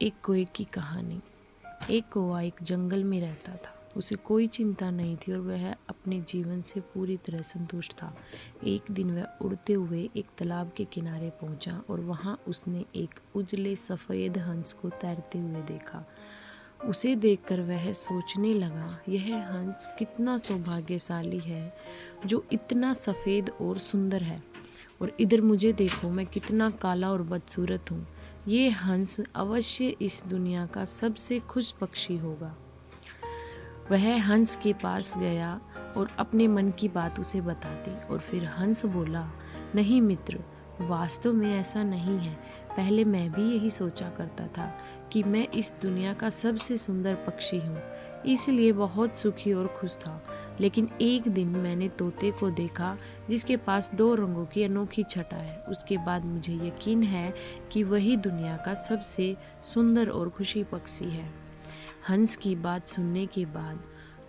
एक कौवे की कहानी। एक कौवा एक जंगल में रहता था। उसे कोई चिंता नहीं थी और वह अपने जीवन से पूरी तरह संतुष्ट था। एक दिन वह उड़ते हुए एक तालाब के किनारे पहुंचा और वहां उसने एक उजले सफ़ेद हंस को तैरते हुए देखा। उसे देखकर वह सोचने लगा, यह हंस कितना सौभाग्यशाली है जो इतना सफ़ेद और सुंदर है, और इधर मुझे देखो, मैं कितना काला और बदसूरत हूँ। ये हंस अवश्य इस दुनिया का सबसे खुश पक्षी होगा। वह हंस के पास गया और अपने मन की बात उसे बता दी, और फिर हंस बोला, नहीं मित्र, वास्तव में ऐसा नहीं है। पहले मैं भी यही सोचा करता था कि मैं इस दुनिया का सबसे सुंदर पक्षी हूँ, इसलिए बहुत सुखी और खुश था। लेकिन एक दिन मैंने तोते को देखा जिसके पास 2 रंगों की अनोखी छटा है। उसके बाद मुझे यकीन है कि वही दुनिया का सबसे सुंदर और खुशी पक्षी है। हंस की बात सुनने के बाद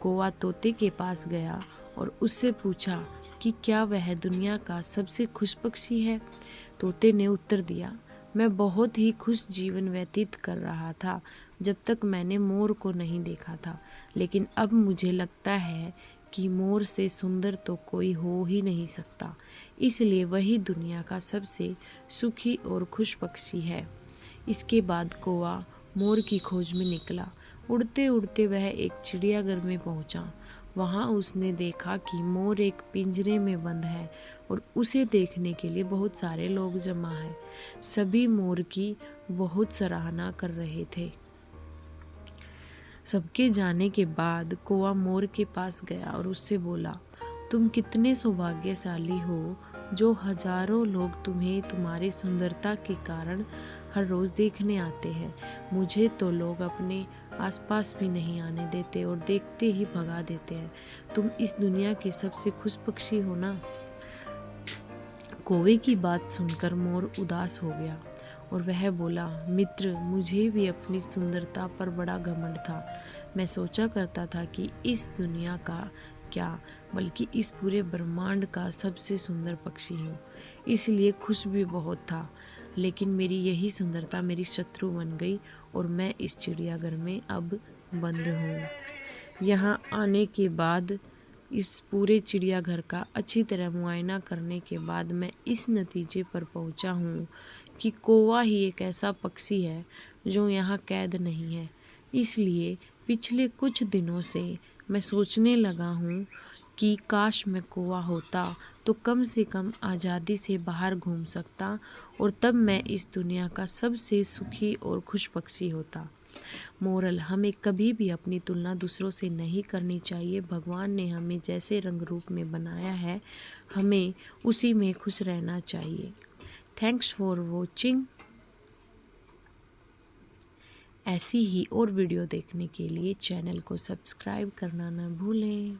कौवा तोते के पास गया और उससे पूछा कि क्या वह दुनिया का सबसे खुश पक्षी है। तोते ने उत्तर दिया, मैं बहुत ही खुश जीवन व्यतीत कर रहा था जब तक मैंने मोर को नहीं देखा था, लेकिन अब मुझे लगता है कि मोर से सुंदर तो कोई हो ही नहीं सकता, इसलिए वही दुनिया का सबसे सुखी और खुश पक्षी है। इसके बाद कौवा मोर की खोज में निकला। उड़ते उड़ते वह एक चिड़ियाघर में पहुंचा। वहां उसने देखा कि मोर एक पिंजरे में बंद है और उसे देखने के लिए बहुत सारे लोग जमा हैं। सभी मोर की बहुत सराहना कर रहे थे। सबके जाने के बाद कौवा मोर के पास गया और उससे बोला, तुम कितने सौभाग्यशाली हो जो हजारों लोग तुम्हें तुम्हारी सुंदरता के कारण हर रोज देखने आते हैं। मुझे तो लोग अपने आसपास भी नहीं आने देते और देखते ही भगा देते हैं। तुम इस दुनिया के सबसे खुश पक्षी हो ना। कौवे की बात सुनकर मोर उदास हो गया और वह बोला, मित्र, मुझे भी अपनी सुंदरता पर बड़ा घमंड था। मैं सोचा करता था कि इस दुनिया का क्या, बल्कि इस पूरे ब्रह्मांड का सबसे सुंदर पक्षी हूँ, इसलिए खुश भी बहुत था। लेकिन मेरी यही सुंदरता मेरी शत्रु बन गई और मैं इस चिड़ियाघर में अब बंद हूँ। यहाँ आने के बाद, इस पूरे चिड़ियाघर का अच्छी तरह मुआयना करने के बाद मैं इस नतीजे पर पहुंचा हूँ कि कौवा ही एक ऐसा पक्षी है जो यहाँ कैद नहीं है। इसलिए पिछले कुछ दिनों से मैं सोचने लगा हूँ कि काश मैं कौवा होता तो कम से कम आज़ादी से बाहर घूम सकता, और तब मैं इस दुनिया का सबसे सुखी और खुश पक्षी होता। मोरल, हमें कभी भी अपनी तुलना दूसरों से नहीं करनी चाहिए। भगवान ने हमें जैसे रंग रूप में बनाया है, हमें उसी में खुश रहना चाहिए। Thanks for watching. ऐसी ही और वीडियो देखने के लिए चैनल को सब्सक्राइब करना न भूलें।